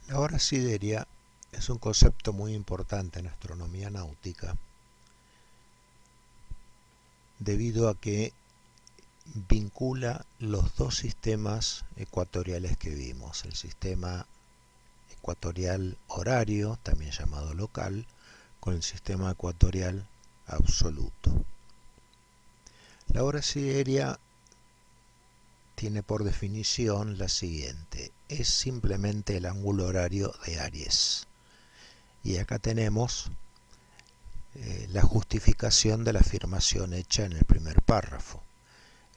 La hora sideria es un concepto muy importante en astronomía náutica debido a que vincula los dos sistemas ecuatoriales que vimos, el sistema ecuatorial horario, también llamado local, con el sistema ecuatorial absoluto. La hora sideria tiene por definición la siguiente: es simplemente el ángulo horario de Aries. Y acá tenemos la justificación de la afirmación hecha en el primer párrafo.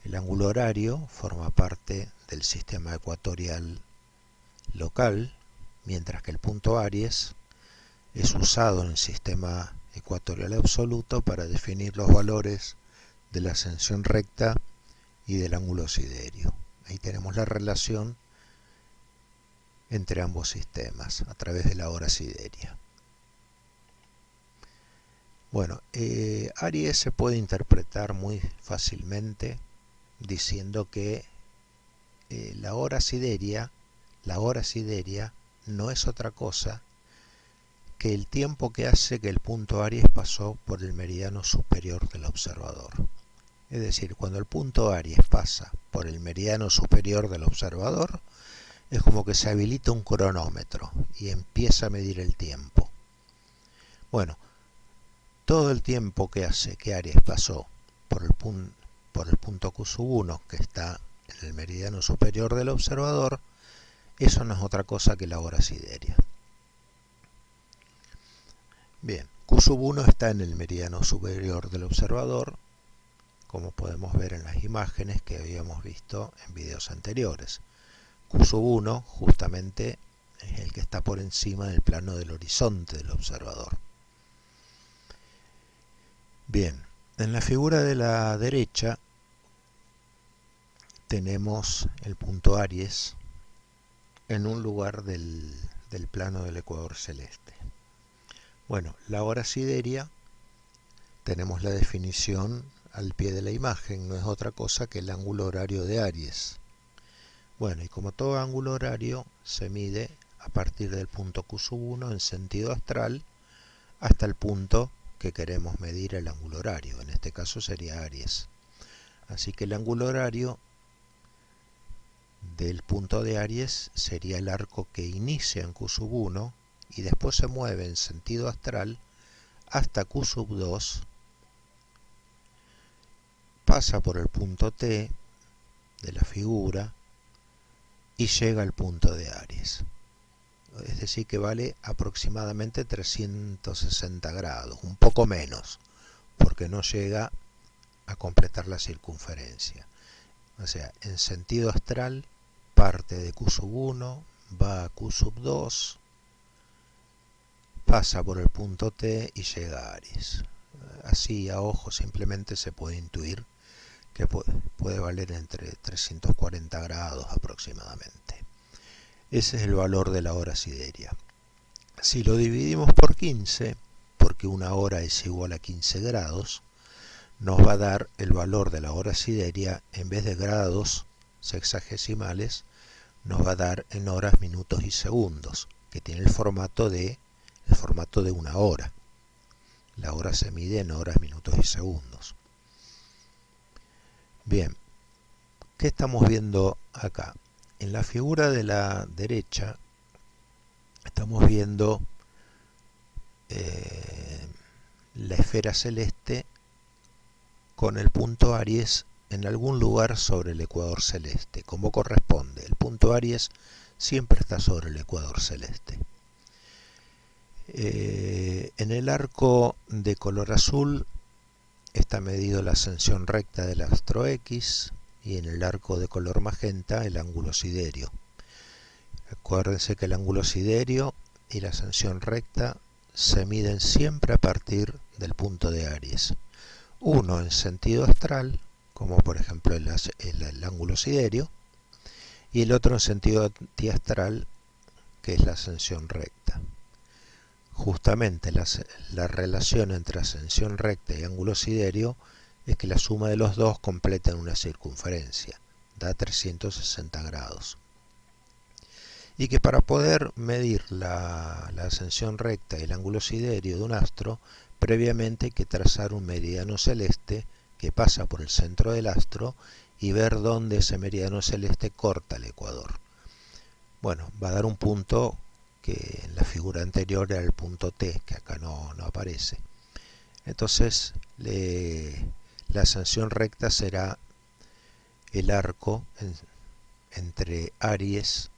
El ángulo horario forma parte del sistema ecuatorial local, mientras que el punto Aries es usado en el sistema ecuatorial absoluto para definir los valores de la ascensión recta y del ángulo siderio. Ahí tenemos la relación entre ambos sistemas a través de la hora sideria. Bueno, Aries se puede interpretar muy fácilmente diciendo que la hora sideria no es otra cosa que el tiempo que hace que el punto Aries pasó por el meridiano superior del observador. Es decir, cuando el punto Aries pasa por el meridiano superior del observador, es como que se habilita un cronómetro y empieza a medir el tiempo. Bueno, todo el tiempo que hace que Aries pasó por el punto Q1, que está en el meridiano superior del observador, eso no es otra cosa que la hora sideria. Bien, Q1 está en el meridiano superior del observador, como podemos ver en las imágenes que habíamos visto en videos anteriores. Q1 justamente es el que está por encima del plano del horizonte del observador. Bien, en la figura de la derecha tenemos el punto Aries en un lugar del plano del ecuador celeste. Bueno, la hora sideria, tenemos la definición al pie de la imagen, no es otra cosa que el ángulo horario de Aries. Bueno, y como todo ángulo horario, se mide a partir del punto Q1 en sentido astral hasta el punto que queremos medir el ángulo horario, en este caso sería Aries. Así que el ángulo horario del punto de Aries sería el arco que inicia en Q1 y después se mueve en sentido astral hasta Q2, pasa por el punto T de la figura y llega al punto de Aries. Es decir, que vale aproximadamente 360 grados, un poco menos, porque no llega a completar la circunferencia. O sea, en sentido astral parte de Q1, va a Q2, pasa por el punto T y llega a Aries. Así a ojo simplemente se puede intuir que puede valer entre 340 grados aproximadamente. Ese es el valor de la hora sideria. Si lo dividimos por 15, porque una hora es igual a 15 grados, nos va a dar el valor de la hora sideria, en vez de grados sexagesimales, nos va a dar en horas, minutos y segundos, que tiene el formato de una hora. La hora se mide en horas, minutos y segundos. Bien, ¿qué estamos viendo acá? En la figura de la derecha estamos viendo la esfera celeste con el punto Aries en algún lugar sobre el ecuador celeste, como corresponde. El punto Aries siempre está sobre el ecuador celeste. En el arco de color azul está medido la ascensión recta del astro X y en el arco de color magenta el ángulo siderio. Acuérdense que el ángulo siderio y la ascensión recta se miden siempre a partir del punto de Aries. Uno en sentido astral, como por ejemplo el ángulo siderio, y el otro en sentido antiastral, que es la ascensión recta. Justamente la relación entre ascensión recta y ángulo siderio es que la suma de los dos completa una circunferencia, da 360 grados. y que para poder medir la ascensión recta y el ángulo siderio de un astro, previamente hay que trazar un meridiano celeste que pasa por el centro del astro y ver dónde ese meridiano celeste corta el ecuador. Bueno, va a dar un punto que en la figura anterior era el punto T, que acá no aparece. Entonces, la ascensión recta será el arco entre Aries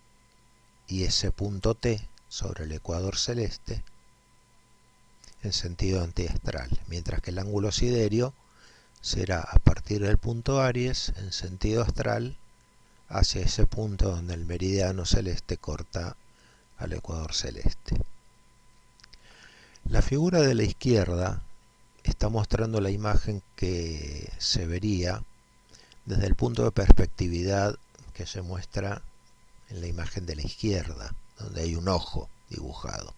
y ese punto T sobre el ecuador celeste en sentido antiastral, mientras que el ángulo siderio será a partir del punto Aries en sentido astral hacia ese punto donde el meridiano celeste corta al ecuador celeste. La figura de la izquierda está mostrando la imagen que se vería desde el punto de perspectividad que se muestra en la imagen de la izquierda, donde hay un ojo dibujado.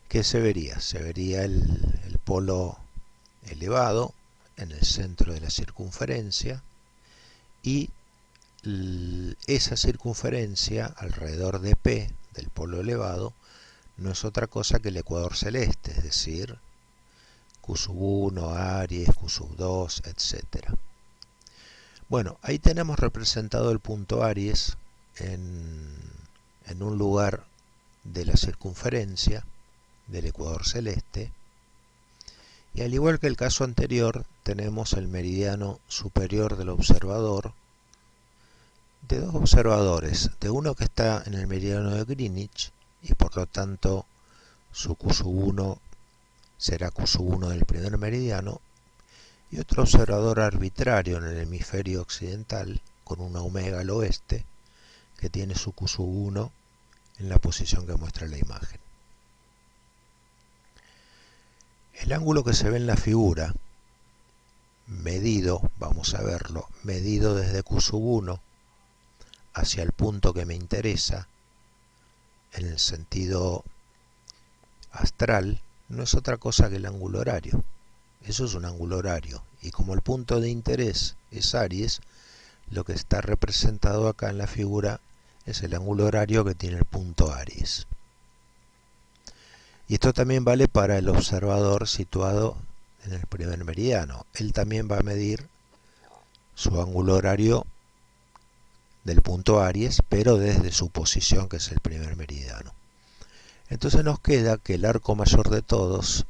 ¿Qué se vería? Se vería el polo elevado en el centro de la circunferencia y esa circunferencia alrededor de P del polo elevado no es otra cosa que el ecuador celeste, es decir, Q1, Aries, Q2, etc. Bueno, ahí tenemos representado el punto Aries en un lugar de la circunferencia del ecuador celeste, y al igual que el caso anterior tenemos el meridiano superior del observador de dos observadores, de uno que está en el meridiano de Greenwich y por lo tanto su Q1 será Q1 del primer meridiano, y otro observador arbitrario en el hemisferio occidental con una omega al oeste que tiene su Q1 en la posición que muestra la imagen. El ángulo que se ve en la figura, medido, vamos a verlo, medido desde Q1 hacia el punto que me interesa, en el sentido astral, no es otra cosa que el ángulo horario. Eso es un ángulo horario, y como el punto de interés es Aries, lo que está representado acá en la figura es el ángulo horario que tiene el punto Aries. Y esto también vale para el observador situado en el primer meridiano. Él también va a medir su ángulo horario del punto Aries, pero desde su posición, que es el primer meridiano. Entonces nos queda que el arco mayor de todos,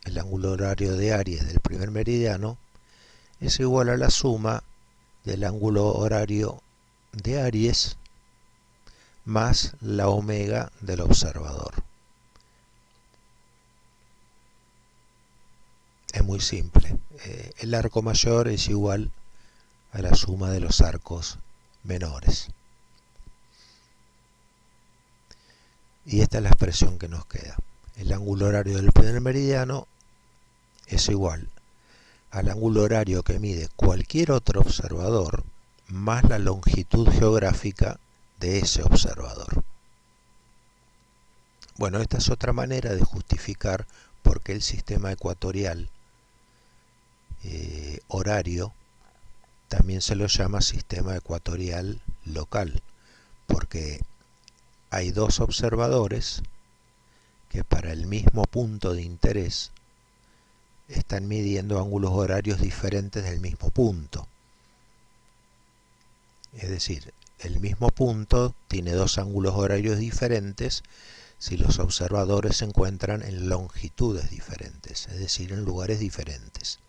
el ángulo horario de Aries del primer meridiano, es igual a la suma del ángulo horario de Aries más la omega del observador. Es muy simple. El arco mayor es igual a la suma de los arcos menores. Y esta es la expresión que nos queda. El ángulo horario del primer meridiano es igual al ángulo horario que mide cualquier otro observador más la longitud geográfica de ese observador. Bueno, esta es otra manera de justificar por qué el sistema ecuatorial horario también se lo llama sistema ecuatorial local, porque hay dos observadores que para el mismo punto de interés están midiendo ángulos horarios diferentes del mismo punto. Es decir, el mismo punto tiene dos ángulos horarios diferentes si los observadores se encuentran en longitudes diferentes, es decir, en lugares diferentes.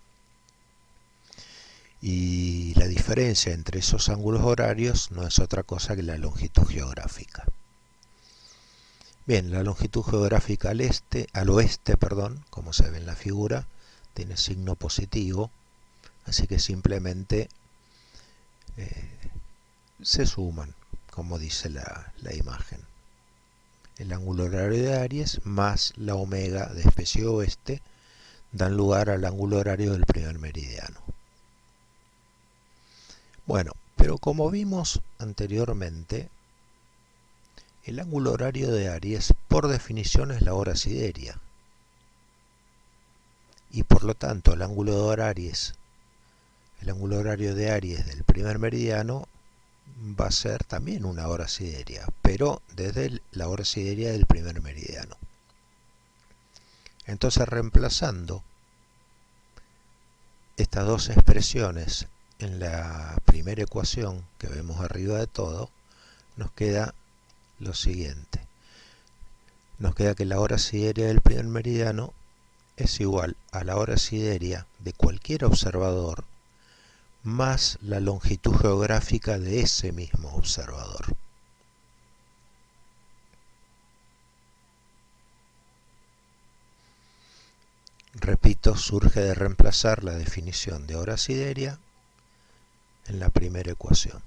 Y la diferencia entre esos ángulos horarios no es otra cosa que la longitud geográfica. Bien, la longitud geográfica al oeste, como se ve en la figura, tiene signo positivo, así que simplemente se suman, como dice la imagen. El ángulo horario de Aries más la omega de especie oeste dan lugar al ángulo horario del primer meridiano. Bueno, pero como vimos anteriormente, el ángulo horario de Aries por definición es la hora sideria. Y por lo tanto el ángulo horario de Aries del primer meridiano va a ser también una hora sideria, pero desde la hora sideria del primer meridiano. Entonces, reemplazando estas dos expresiones en la primera ecuación que vemos arriba de todo, nos queda lo siguiente. Nos queda que la hora sideria del primer meridiano es igual a la hora sideria de cualquier observador más la longitud geográfica de ese mismo observador. Repito, surge de reemplazar la definición de hora sideria en la primera ecuación.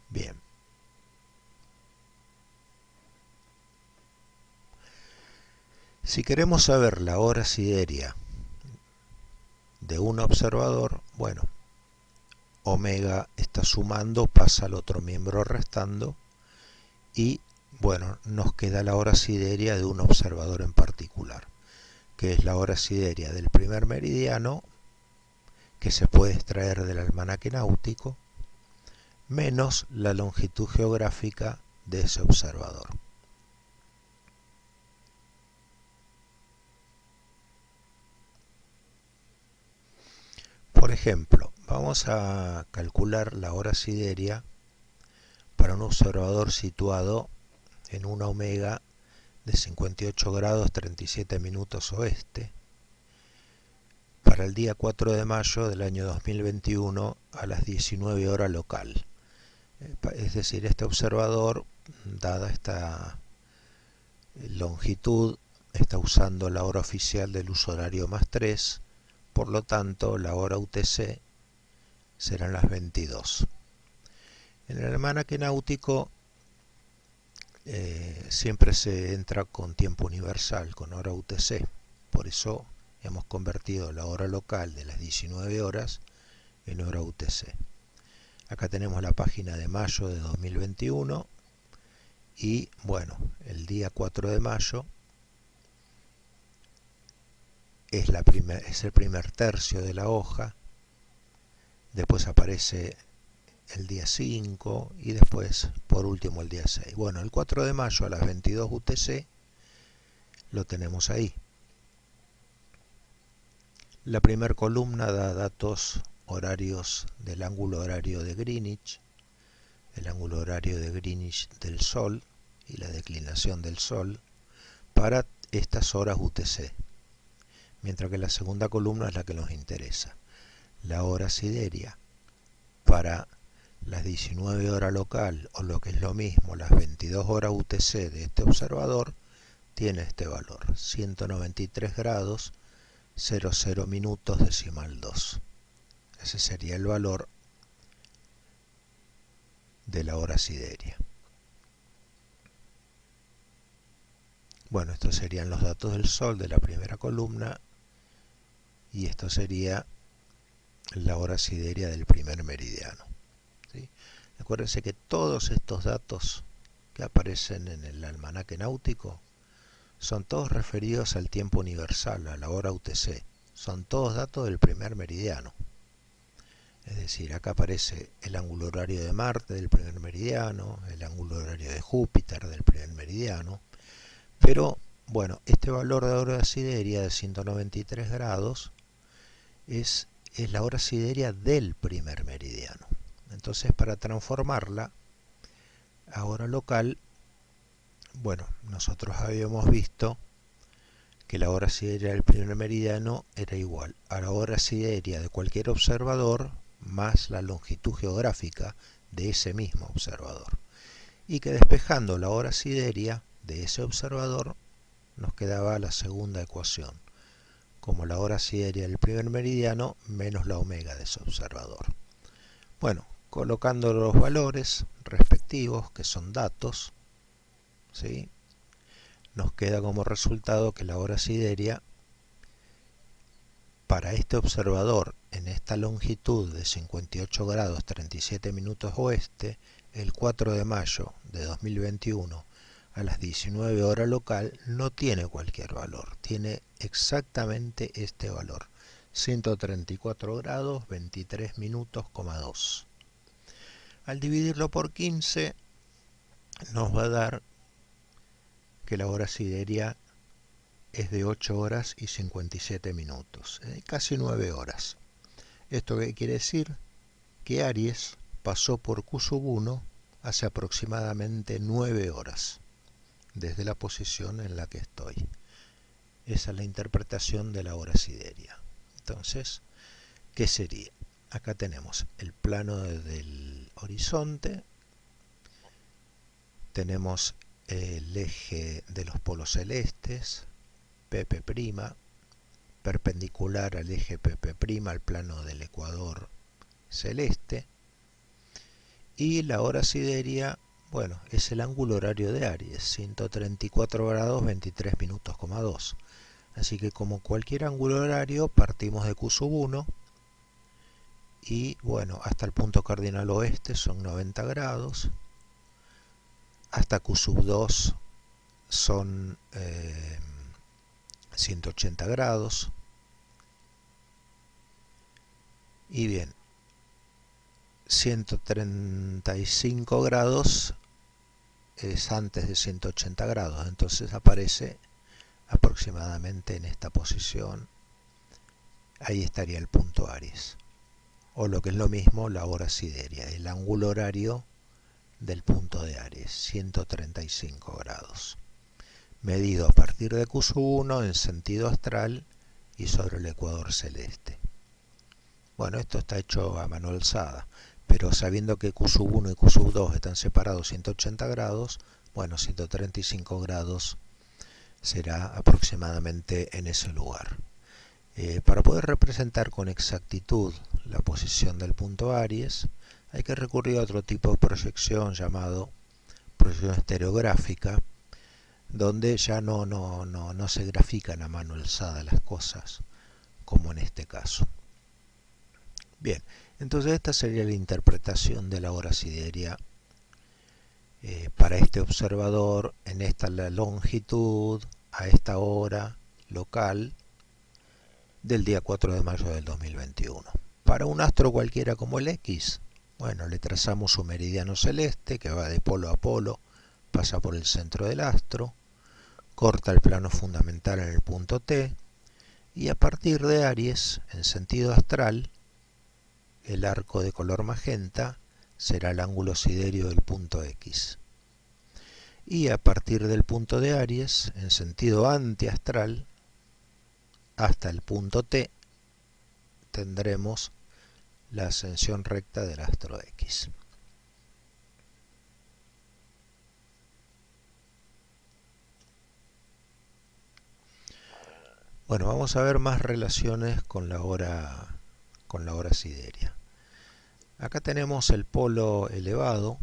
Bien. Si queremos saber la hora sideria de un observador, bueno, omega está sumando, pasa al otro miembro restando y, bueno, nos queda la hora sideria de un observador en particular, que es la hora sideria del primer meridiano, que se puede extraer del almanaque náutico, menos la longitud geográfica de ese observador. Por ejemplo, vamos a calcular la hora sideria para un observador situado en una omega de 58 grados 37 minutos oeste, para el día 4 de mayo del año 2021 a las 19 horas local. Es decir, este observador, dada esta longitud, está usando la hora oficial del uso horario +3, por lo tanto la hora UTC serán las 22. En el almanaque náutico siempre se entra con tiempo universal, con hora UTC, por eso hemos convertido la hora local de las 19 horas en hora UTC. Acá tenemos la página de mayo de 2021 y bueno, el día 4 de mayo es el primer tercio de la hoja, después aparece el día 5 y después por último el día 6. Bueno, el 4 de mayo a las 22 UTC lo tenemos ahí. La primera columna da datos horarios del ángulo horario de Greenwich, el ángulo horario de Greenwich del Sol y la declinación del Sol para estas horas UTC, mientras que la segunda columna es la que nos interesa, la hora sideria para las 19 horas local, o lo que es lo mismo, las 22 horas UTC de este observador, tiene este valor, 193 grados 00 minutos decimal 2. Ese sería el valor de la hora sideria. Bueno, estos serían los datos del Sol de la primera columna y esto sería la hora sideria del primer meridiano. ¿Sí? Acuérdense que todos estos datos que aparecen en el almanaque náutico son todos referidos al tiempo universal, a la hora UTC. Son todos datos del primer meridiano. Es decir, acá aparece el ángulo horario de Marte del primer meridiano, el ángulo horario de Júpiter del primer meridiano. Pero, bueno, este valor de hora sideria de 193 grados es la hora sideria del primer meridiano. Entonces, para transformarla a hora local, bueno, nosotros habíamos visto que la hora sideria del primer meridiano era igual a la hora sideria de cualquier observador más la longitud geográfica de ese mismo observador. Y que despejando la hora sideria de ese observador nos quedaba la segunda ecuación, como la hora sideria del primer meridiano menos la omega de ese observador. Bueno, colocando los valores respectivos, que son datos, ¿sí?, nos queda como resultado que la hora sideria para este observador en esta longitud de 58 grados 37 minutos oeste, el 4 de mayo de 2021 a las 19 horas local, no tiene cualquier valor, tiene exactamente este valor, 134 grados 23 minutos, 2. Al dividirlo por 15 nos va a dar que la hora sideria es de 8 horas y 57 minutos, casi 9 horas. ¿Esto qué quiere decir? Que Aries pasó por Q1 hace aproximadamente 9 horas, desde la posición en la que estoy. Esa es la interpretación de la hora sideria. Entonces, ¿qué sería? Acá tenemos el plano del horizonte, tenemos el eje de los polos celestes, PP', perpendicular al eje PP', al plano del ecuador celeste, y la hora sideria, bueno, es el ángulo horario de Aries, 134 grados 23 minutos, 2. Así que como cualquier ángulo horario, partimos de Q1 y bueno, hasta el punto cardinal oeste son 90 grados, hasta Q2 son 180 grados, y bien, 135 grados es antes de 180 grados, entonces aparece aproximadamente en esta posición. Ahí estaría el punto Aries, o lo que es lo mismo, la hora sideria, el ángulo horario del punto de Aries, 135 grados, medido a partir de Q1 en sentido astral y sobre el ecuador celeste. Bueno, esto está hecho a mano alzada, pero sabiendo que Q1 y Q2 están separados 180 grados, bueno, 135 grados será aproximadamente en ese lugar. Para poder representar con exactitud la posición del punto Aries, hay que recurrir a otro tipo de proyección llamado proyección estereográfica, donde ya no se grafican a mano alzada las cosas, como en este caso. Bien, entonces esta sería la interpretación de la hora sideria para este observador en esta longitud, a esta hora local del día 4 de mayo del 2021. Para un astro cualquiera como el X, bueno, le trazamos su meridiano celeste que va de polo a polo, pasa por el centro del astro, corta el plano fundamental en el punto T, y a partir de Aries, en sentido astral, el arco de color magenta será el ángulo siderio del punto X. Y a partir del punto de Aries, en sentido antiastral, hasta el punto T, tendremos la ascensión recta del astro X. Bueno, vamos a ver más relaciones con la hora sideria. Acá tenemos el polo elevado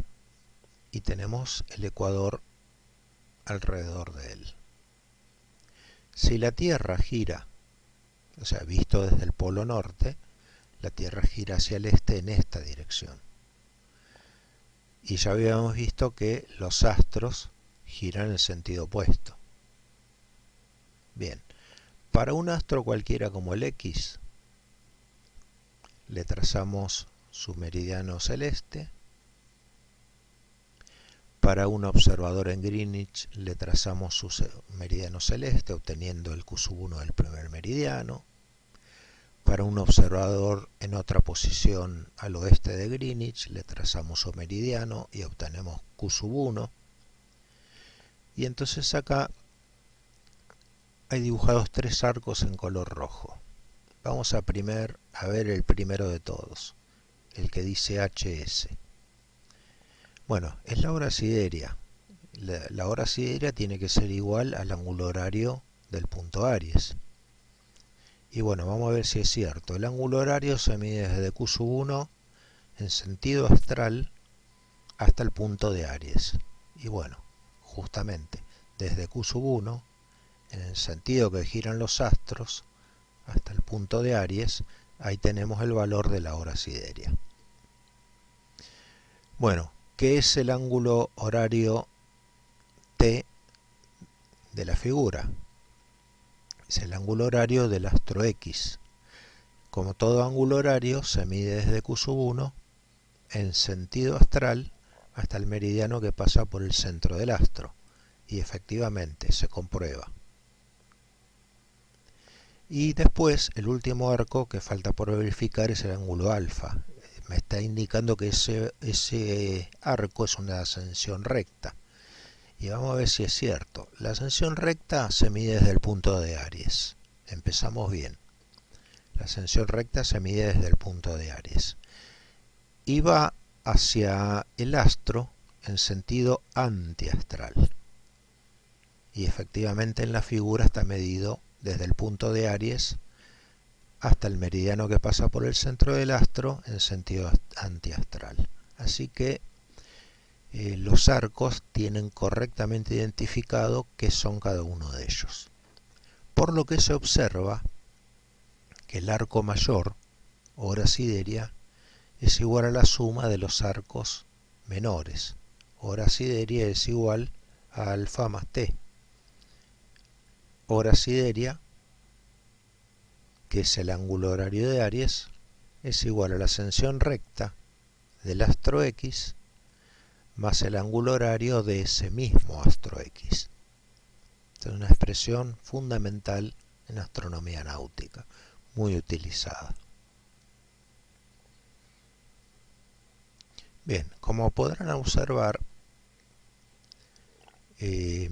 y tenemos el ecuador alrededor de él. Si la Tierra gira, o sea, visto desde el polo norte, la Tierra gira hacia el este en esta dirección. Y ya habíamos visto que los astros giran en el sentido opuesto. Bien, para un astro cualquiera como el X, le trazamos su meridiano celeste. Para un observador en Greenwich le trazamos su meridiano celeste, obteniendo el Q1 del primer meridiano. Para un observador en otra posición al oeste de Greenwich le trazamos su meridiano y obtenemos Q1. Y entonces acá hay dibujados tres arcos en color rojo. Vamos a ver el primero de todos, el que dice HS. Bueno, es la hora sideria. La hora sideria tiene que ser igual al ángulo horario del punto Aries. Y bueno, vamos a ver si es cierto. El ángulo horario se mide desde Q1 en sentido astral hasta el punto de Aries. Y bueno, justamente desde Q1, en el sentido que giran los astros, hasta el punto de Aries, ahí tenemos el valor de la hora sideria. Bueno, ¿qué es el ángulo horario T de la figura? Es el ángulo horario del astro X. Como todo ángulo horario se mide desde Q1 en sentido astral hasta el meridiano que pasa por el centro del astro. Y efectivamente se comprueba. Y después el último arco que falta por verificar es el ángulo alfa. Me está indicando que ese arco es una ascensión recta. Y vamos a ver si es cierto. La ascensión recta se mide desde el punto de Aries. Empezamos bien. La ascensión recta se mide desde el punto de Aries. Y va hacia el astro en sentido antiastral. Y efectivamente en la figura está medido desde el punto de Aries hasta el meridiano que pasa por el centro del astro en sentido antiastral. Así que los arcos tienen correctamente identificado qué son cada uno de ellos. Por lo que se observa que el arco mayor, hora sideria, es igual a la suma de los arcos menores. Hora sideria es igual a alfa más t. Hora sideria, que es el ángulo horario de Aries, es igual a la ascensión recta del astro X más el ángulo horario de ese mismo astro X. Esta es una expresión fundamental en astronomía náutica, muy utilizada. Bien, como podrán observar, ¿qué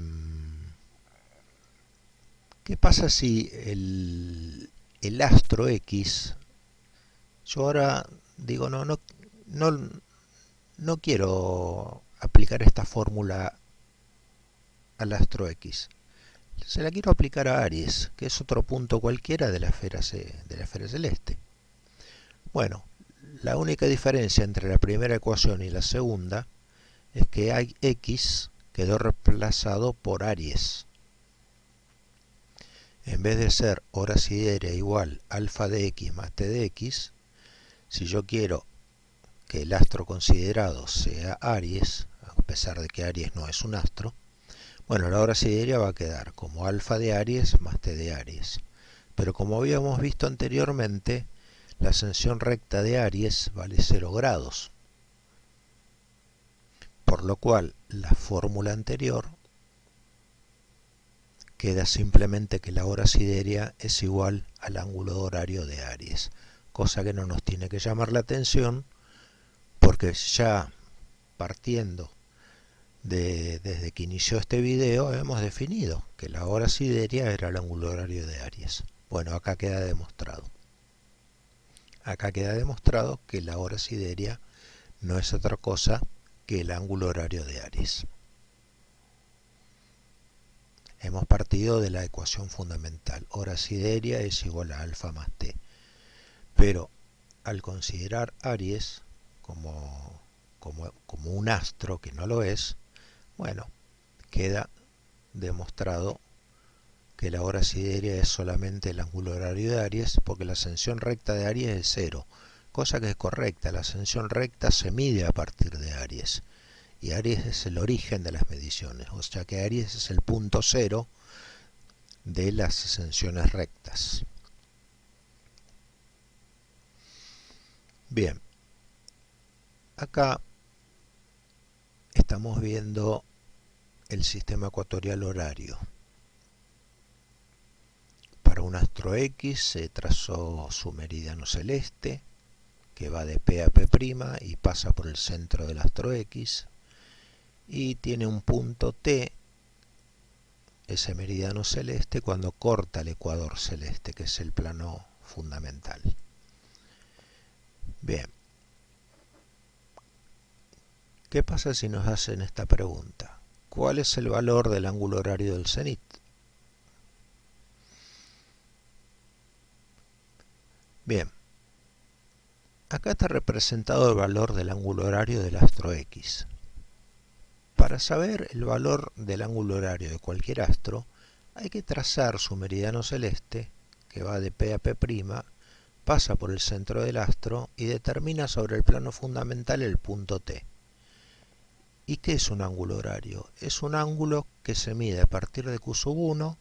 pasa si el astro X, yo ahora digo, no quiero aplicar esta fórmula al astro X, se la quiero aplicar a Aries, que es otro punto cualquiera de la esfera celeste. Bueno, la única diferencia entre la primera ecuación y la segunda es que X quedó reemplazado por Aries. En vez de ser hora siderea igual alfa de X más t de X, si yo quiero que el astro considerado sea Aries, a pesar de que Aries no es un astro, bueno, la hora siderea va a quedar como alfa de Aries más t de Aries. Pero como habíamos visto anteriormente, la ascensión recta de Aries vale 0 grados. Por lo cual, la fórmula anterior queda simplemente que la hora siderea es igual al ángulo horario de Aries. Cosa que no nos tiene que llamar la atención, porque ya partiendo desde que inició este video hemos definido que la hora siderea era el ángulo horario de Aries. Bueno, acá queda demostrado. Acá queda demostrado que la hora siderea no es otra cosa que el ángulo horario de Aries. Hemos partido de la ecuación fundamental. Hora siderea es igual a alfa más t. Pero al considerar Aries como un astro que no lo es, bueno, queda demostrado que la hora siderea es solamente el ángulo horario de Aries, porque la ascensión recta de Aries es 0, cosa que es correcta. La ascensión recta se mide a partir de Aries, y Aries es el origen de las mediciones, o sea que Aries es el punto cero de las ascensiones rectas. Bien, acá estamos viendo el sistema ecuatorial horario. Para un astro X se trazó su meridiano celeste, que va de P a P' y pasa por el centro del astro X, y tiene un punto T, ese meridiano celeste, cuando corta el ecuador celeste, que es el plano fundamental. Bien, ¿qué pasa si nos hacen esta pregunta? ¿Cuál es el valor del ángulo horario del cenit? Bien, acá está representado el valor del ángulo horario del astro X. Para saber el valor del ángulo horario de cualquier astro, hay que trazar su meridiano celeste, que va de P a P', pasa por el centro del astro y determina sobre el plano fundamental el punto T. ¿Y qué es un ángulo horario? Es un ángulo que se mide a partir de Q1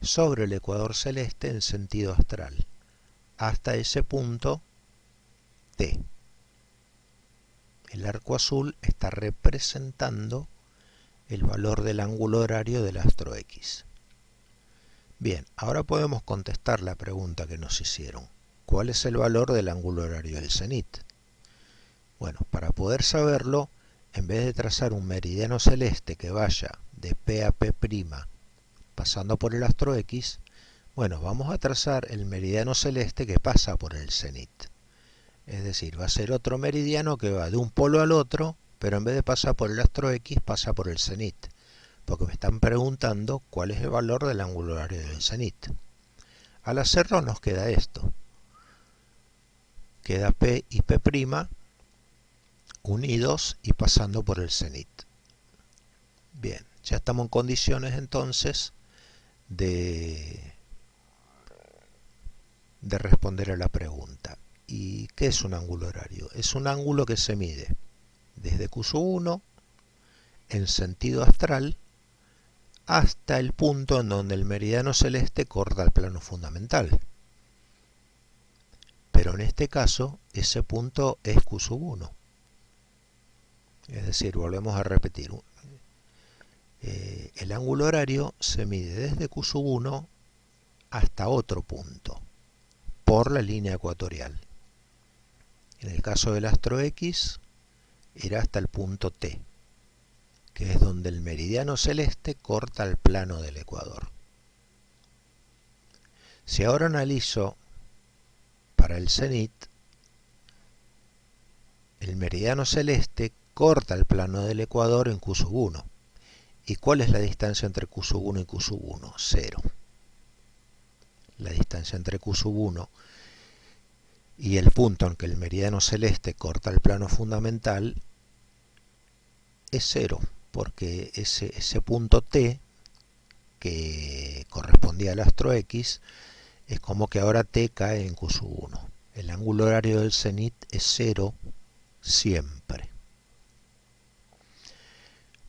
sobre el ecuador celeste en sentido astral, hasta ese punto T. El arco azul está representando el valor del ángulo horario del astro X. Bien, ahora podemos contestar la pregunta que nos hicieron. ¿Cuál es el valor del ángulo horario del cenit? Bueno, para poder saberlo, en vez de trazar un meridiano celeste que vaya de P a P', pasando por el astro X, bueno, vamos a trazar el meridiano celeste que pasa por el cenit. Es decir, va a ser otro meridiano que va de un polo al otro, pero en vez de pasar por el astro X, pasa por el cenit. Porque me están preguntando cuál es el valor del ángulo horario del cenit. Al hacerlo nos queda esto. Queda P y P' unidos y pasando por el cenit. Bien, ya estamos en condiciones entonces de responder a la pregunta. ¿Y qué es un ángulo horario? Es un ángulo que se mide desde Q1 en sentido astral hasta el punto en donde el meridiano celeste corta el plano fundamental. Pero en este caso, ese punto es Q1. Es decir, volvemos a repetir. El ángulo horario se mide desde Q1 hasta otro punto, por la línea ecuatorial. En el caso del astro X, era hasta el punto T, que es donde el meridiano celeste corta el plano del ecuador. Si ahora analizo para el cenit, el meridiano celeste corta el plano del ecuador en Q1. ¿Y cuál es la distancia entre Q1 y Q1? 0. La distancia entre Q1 y el punto en que el meridiano celeste corta el plano fundamental es 0, porque ese punto T, que correspondía al astro X, es como que ahora T cae en Q1. El ángulo horario del cenit es 0 siempre.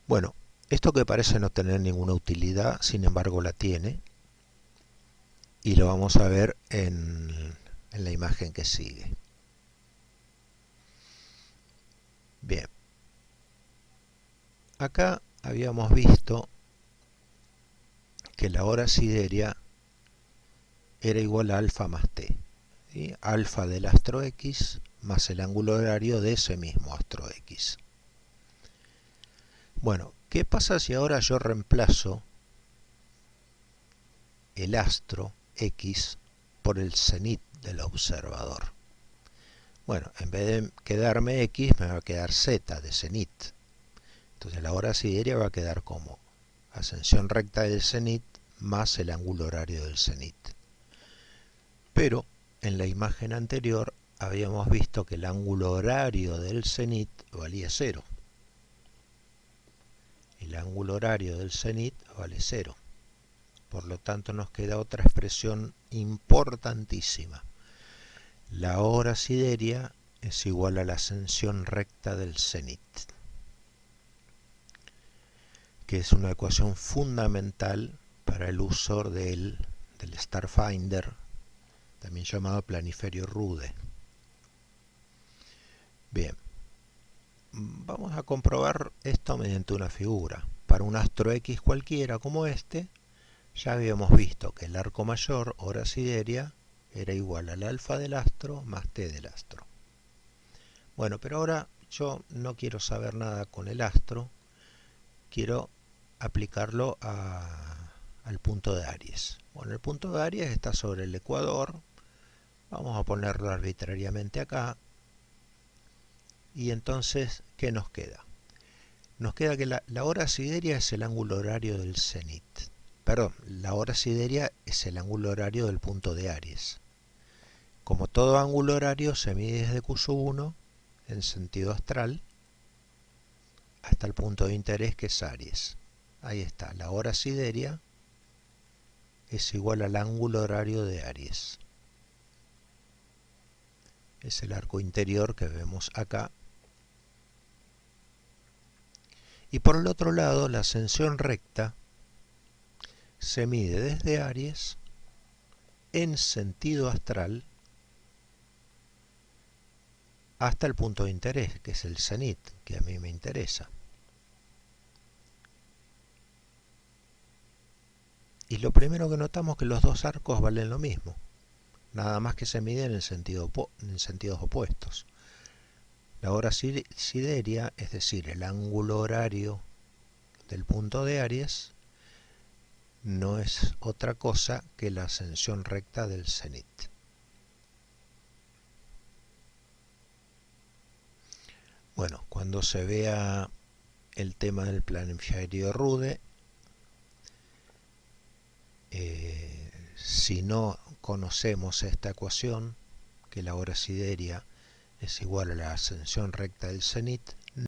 Bueno, esto que parece no tener ninguna utilidad, sin embargo la tiene, y lo vamos a ver en la imagen que sigue. Bien, acá habíamos visto que la hora sideria era igual a alfa más t, ¿sí? Alfa del astro X más el ángulo horario de ese mismo astro X. Bueno, ¿qué pasa si ahora yo reemplazo el astro X por el cenit del observador? Bueno, en vez de quedarme X, me va a quedar Z de cenit. Entonces la hora sideria va a quedar como ascensión recta del cenit más el ángulo horario del cenit. Pero en la imagen anterior habíamos visto que el ángulo horario del cenit valía 0. El ángulo horario del cenit vale 0. Por lo tanto nos queda otra expresión importantísima. La hora sideria es igual a la ascensión recta del cenit, que es una ecuación fundamental para el uso del Starfinder, también llamado planiferio Rude. Bien, vamos a comprobar esto mediante una figura. Para un astro X cualquiera como este, ya habíamos visto que el arco mayor, hora sideria, era igual al alfa del astro más t del astro. Bueno, pero ahora yo no quiero saber nada con el astro, quiero aplicarlo al punto de Aries. Bueno, el punto de Aries está sobre el ecuador, vamos a ponerlo arbitrariamente acá, y entonces, ¿qué nos queda? Nos queda que la hora sideria es el ángulo horario del cenit. Perdón, la hora sideria es el ángulo horario del punto de Aries. Como todo ángulo horario se mide desde Q1 en sentido astral hasta el punto de interés que es Aries. Ahí está, la hora sideria es igual al ángulo horario de Aries. Es el arco interior que vemos acá. Y por el otro lado, la ascensión recta se mide desde Aries en sentido astral hasta el punto de interés, que es el cenit, que a mí me interesa. Y lo primero que notamos es que los dos arcos valen lo mismo, nada más que se miden en sentidos opuestos. La hora sideria, es decir, el ángulo horario del punto de Aries, no es otra cosa que la ascensión recta del cenit. Bueno, cuando se vea el tema del planificario Rude, si no conocemos esta ecuación, que la hora sideria es igual a la ascensión recta del cenit,